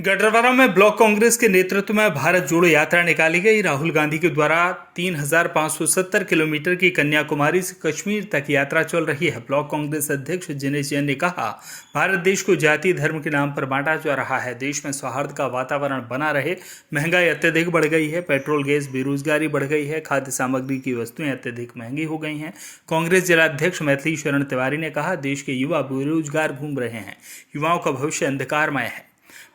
गडरवारा में ब्लॉक कांग्रेस के नेतृत्व में भारत जोड़ो यात्रा निकाली गई। राहुल गांधी के द्वारा 3,570 किलोमीटर की कन्याकुमारी से कश्मीर तक यात्रा चल रही है। ब्लॉक कांग्रेस अध्यक्ष दिनेश जैन ने कहा, भारत देश को जाति धर्म के नाम पर बांटा जा रहा है। देश में सौहार्द का वातावरण बना रहे। महंगाई अत्यधिक बढ़ गई है। पेट्रोल, गैस, बेरोजगारी बढ़ गई है। खाद्य सामग्री की वस्तुएं अत्यधिक महंगी हो गई हैं। कांग्रेस जिलाध्यक्ष मैथिली शरण तिवारी ने कहा, देश के युवा बेरोजगार घूम रहे हैं। युवाओं का भविष्य अंधकारमय है।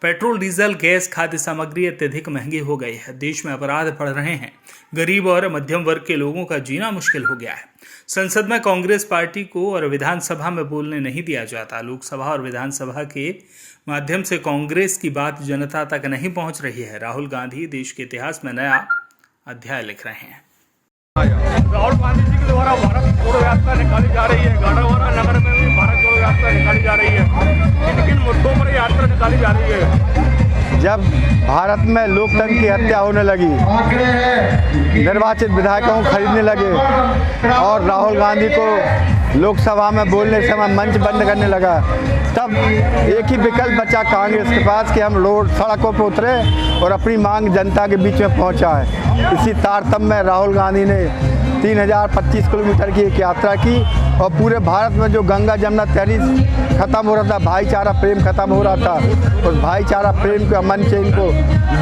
पेट्रोल, डीजल, गैस, खाद्य सामग्री अत्यधिक महंगी हो गई है। देश में अपराध बढ़ रहे हैं। गरीब और मध्यम वर्ग के लोगों का जीना मुश्किल हो गया है। संसद में कांग्रेस पार्टी को और विधानसभा में बोलने नहीं दिया जाता। लोकसभा और विधानसभा के माध्यम से कांग्रेस की बात जनता तक नहीं पहुंच रही है। राहुल गांधी देश के इतिहास में नया अध्याय लिख रहे हैं। राहुल गांधी जी के द्वारा भारत जोड़ो यात्रा निकाली जा रही है। गढ़वारा नगर में भी भारत जोड़ो यात्रा निकाली जा रही है। किन किन मुद्दों पर यात्रा निकाली जा रही है? जब भारत में लोकतंत्र की हत्या होने लगी, निर्वाचित विधायकों को खरीदने लगे और राहुल गांधी को लोकसभा में बोलने के समय मंच बंद करने लगा, तब एक ही विकल्प बचा कांग्रेस के पास कि हम रोड सड़कों पर उतरे और अपनी मांग जनता के बीच में पहुंचाएं। इसी तारतम्य में राहुल गांधी ने 3,025 किलोमीटर की एक यात्रा की और पूरे भारत में जो गंगा जमुना तहरीर खत्म हो रहा था, भाईचारा प्रेम खत्म हो रहा था, उस भाईचारा प्रेम के अमन से इनको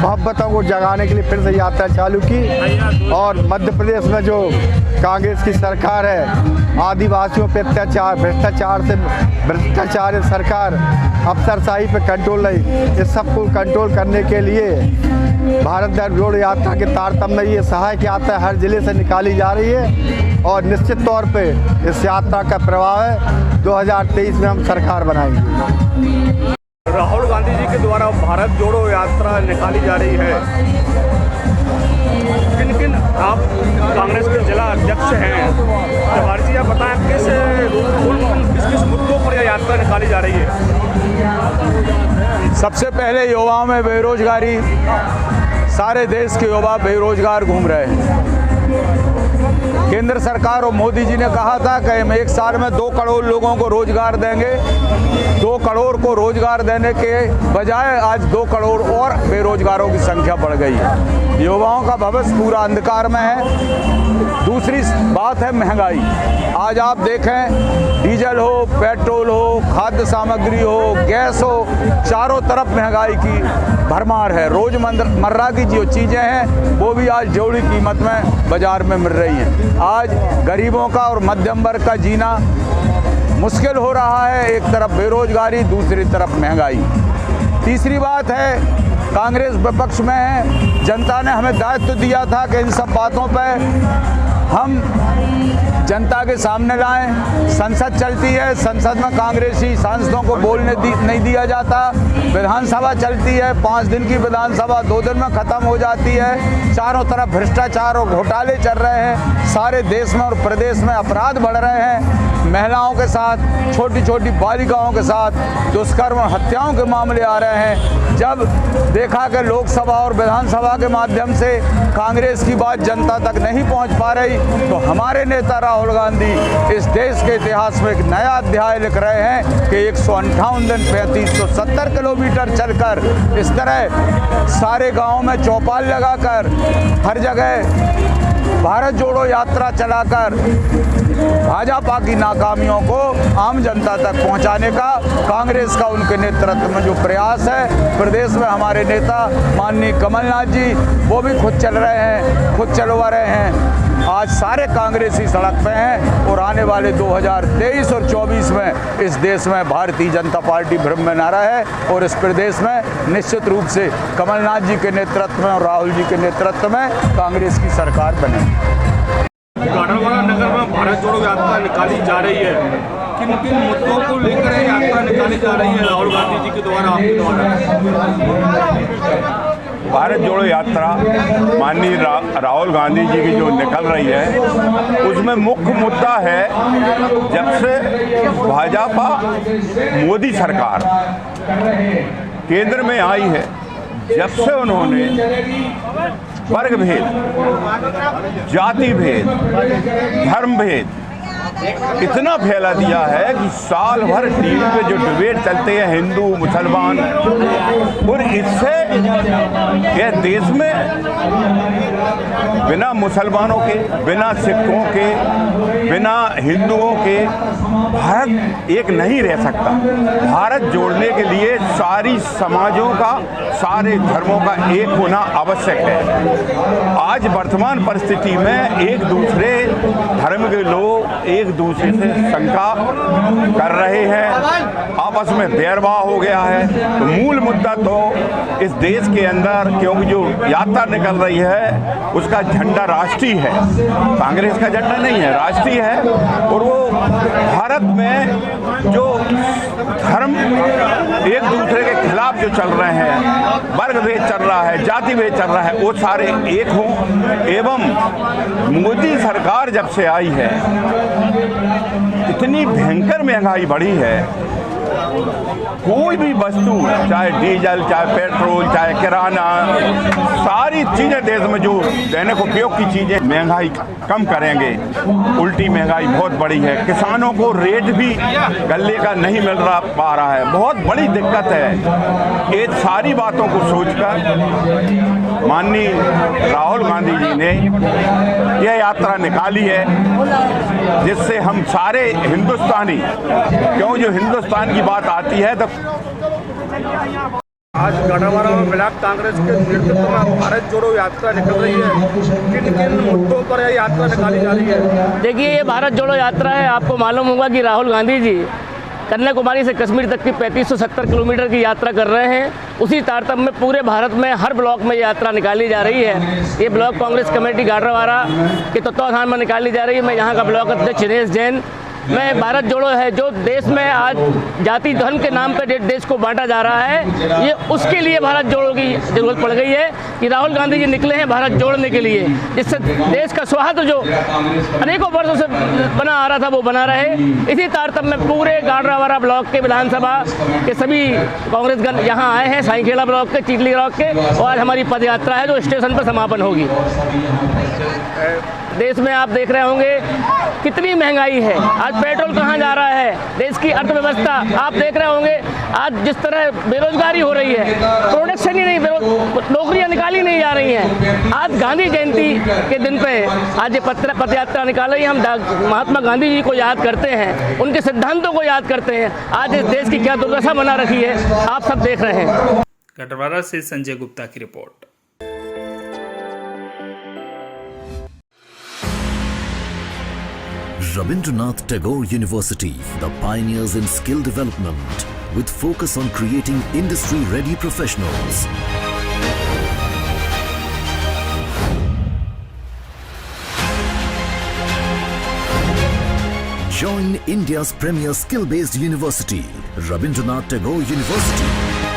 मोहब्बतों को जगाने के लिए फिर से यात्रा चालू की। और मध्य प्रदेश में जो कांग्रेस की सरकार है, आदिवासियों पर अत्याचार, भ्रष्टाचार सरकार, अफसरशाही पे कंट्रोल नहीं, इस सबको कंट्रोल करने के लिए भारत जोड़ो यात्रा के तारतम्य में ये सहायक यात्रा हर जिले से निकाली जा रही है और निश्चित तौर पे इस यात्रा का प्रभाव है 2023 में हम सरकार बनाएंगे। राहुल गांधी जी के द्वारा भारत जोड़ो यात्रा निकाली जा रही है। किन किन आप कांग्रेस के जिला अध्यक्ष हैं, तिवारी जी आप बताएं किस किस मुद्दों पर यह यात्रा निकाली जा रही है? सबसे पहले युवाओं में बेरोजगारी, सारे देश के युवा बेरोजगार घूम रहे हैं। केंद्र सरकार और मोदी जी ने कहा था कि हम एक साल में 2 करोड़ लोगों को रोजगार देंगे। 2 करोड़ को रोजगार देने के बजाय आज 2 करोड़ और बेरोजगारों की संख्या बढ़ गई है। युवाओं का भविष्य पूरा अंधकार में है। दूसरी बात है महंगाई। आज आप देखें, डीजल हो, पेट्रोल हो, खाद्य सामग्री हो, गैस हो, चारों तरफ महंगाई की भरमार है। रोजमर्रा की जो चीज़ें हैं वो भी आज जोड़ी कीमत में बाजार में मिल रही हैं। आज गरीबों का और मध्यम वर्ग का जीना मुश्किल हो रहा है। एक तरफ बेरोजगारी, दूसरी तरफ महंगाई। तीसरी बात है, कांग्रेस विपक्ष में है। जनता ने हमें दायित्व दिया था कि इन सब बातों पर हम जनता के सामने लाएं। संसद चलती है, संसद में कांग्रेसी सांसदों को बोलने नहीं दिया जाता। विधानसभा चलती है, 5 दिन की विधानसभा 2 दिन में ख़त्म हो जाती है। चारों तरफ भ्रष्टाचार और घोटाले चल रहे हैं। सारे देश में और प्रदेश में अपराध बढ़ रहे हैं। महिलाओं के साथ, छोटी छोटी बालिकाओं के साथ दुष्कर्म, हत्याओं के मामले आ रहे हैं। जब देखा कि लोकसभा और विधानसभा के माध्यम से कांग्रेस की बात जनता तक नहीं पहुंच पा रही, तो हमारे नेता राहुल गांधी इस देश के इतिहास में एक नया अध्याय लिख रहे हैं कि 158 दिन 3570 किलोमीटर चलकर इस तरह सारे गाँव में चौपाल लगाकर हर जगह भारत जोड़ो यात्रा चलाकर भाजपा की नाकामियों को आम जनता तक पहुंचाने का कांग्रेस का उनके नेतृत्व में जो प्रयास है, प्रदेश में हमारे नेता माननीय कमलनाथ जी वो भी खुद चल रहे हैं, खुद चलवा रहे हैं। आज सारे कांग्रेसी सड़क पे हैं और आने वाले 2023 और 24 में इस देश में भारतीय जनता पार्टी भ्रम में नारा है और इस प्रदेश में निश्चित रूप से कमलनाथ जी के नेतृत्व में और राहुल जी के नेतृत्व में कांग्रेस की सरकार बने। गढ़वारा नगर में भारत जोड़ो यात्रा निकाली जा रही है। किन किन मुद्दों को लेकर यात्रा निकाली जा रही है राहुल गांधी जी के द्वारा, आपके द्वारा? भारत जोड़ो यात्रा माननीय राहुल गांधी जी की जो निकल रही है, उसमें मुख्य मुद्दा है, जब से भाजपा मोदी सरकार केंद्र में आई है, जब से उन्होंने वर्ग भेद, जाति भेद, धर्म भेद इतना फैला दिया है कि साल भर टीवी पे जो डिबेट चलते हैं हिंदू मुसलमान, और इससे यह देश में बिना मुसलमानों के, बिना सिखों के, बिना हिंदुओं के भारत एक नहीं रह सकता। भारत जोड़ने के लिए सारी समाजों का, सारे धर्मों का एक होना आवश्यक है। आज वर्तमान परिस्थिति में एक दूसरे धर्म के लोग एक दूसरे से शंका कर रहे हैं, आपस में बैरवाह हो गया है। तो मूल मुद्दा तो इस देश के अंदर, क्योंकि जो यात्रा निकल रही है उसका झंडा राष्ट्रीय है, कांग्रेस का झंडा नहीं है, राष्ट्रीय है। और वो भारत में जो धर्म एक दूसरे के खिलाफ जो चल रहे हैं, वर्ग भेद चल रहा है, जाति भेद चल रहा है, वो सारे एक हों। एवं मोदी सरकार जब से आई है इतनी भयंकर महंगाई बढ़ी है, कोई भी वस्तु, चाहे डीजल, चाहे पेट्रोल, चाहे किराना, सारी चीज़ें देश में जो दैनिक उपयोग की चीज़ें, महंगाई कम करेंगे। उल्टी महंगाई बहुत बड़ी है, किसानों को रेट भी गल्ले का नहीं मिल पा रहा है, बहुत बड़ी दिक्कत है। ये सारी बातों को सोचकर माननीय राहुल गांधी जी ने यह यात्रा निकाली है, जिससे हम सारे हिंदुस्तानी, क्यों जो हिंदुस्तान की बात आती है तो आज गढ़वारा में ब्लॉक कांग्रेस के नेतृत्व में भारत जोड़ो यात्रा निकल रही है। किन किन मुद्दों पर यह यात्रा निकाली जा रही है? देखिए, ये भारत जोड़ो यात्रा है। आपको मालूम होगा कि राहुल गांधी जी कन्याकुमारी से कश्मीर तक की 3570 किलोमीटर की यात्रा कर रहे हैं। उसी तारतम्य में पूरे भारत में हर ब्लॉक में यात्रा निकाली जा रही है। ये ब्लॉक कांग्रेस कमेटी गाडरवारा के तत्वाधान में निकाली जा रही है। मैं यहाँ का ब्लॉक अध्यक्ष दिनेश जैन। मैं भारत जोड़ो है, जो देश में आज जाति धर्म के नाम पर देश को बांटा जा रहा है, ये उसके लिए भारत जोड़ो की जरूरत पड़ गई है कि राहुल गांधी जी निकले हैं भारत जोड़ने के लिए, जिससे देश का सौहार्द जो अनेकों वर्षों से बना आ रहा था वो बना रहे। इसी तारतम्य में पूरे गाडरवारा ब्लॉक के विधानसभा के सभी कांग्रेसगण यहाँ आए हैं, साईखेड़ा ब्लॉक के, चिखली ब्लॉक के, और आज हमारी पद यात्रा है जो स्टेशन पर समापन होगी। देश में आप देख रहे होंगे कितनी महंगाई है, आज पेट्रोल कहाँ जा रहा है, देश की अर्थव्यवस्था आप देख रहे होंगे। आज जिस तरह बेरोजगारी हो रही है, प्रोडक्शन ही नहीं, नौकरियां निकाली नहीं जा रही हैं। आज गांधी जयंती के दिन पे आज ये पद यात्रा निकाल रही है। हम महात्मा गांधी जी को याद करते हैं, उनके सिद्धांतों को याद करते हैं। आज इस देश की क्या दुर्दशा बना रखी है आप सब देख रहे हैं। गढ़वारा से संजय गुप्ता की report. Rabindranath Tagore University, the pioneers in skill development, with focus on creating industry-ready professionals. Join India's premier skill-based university, Rabindranath Tagore University.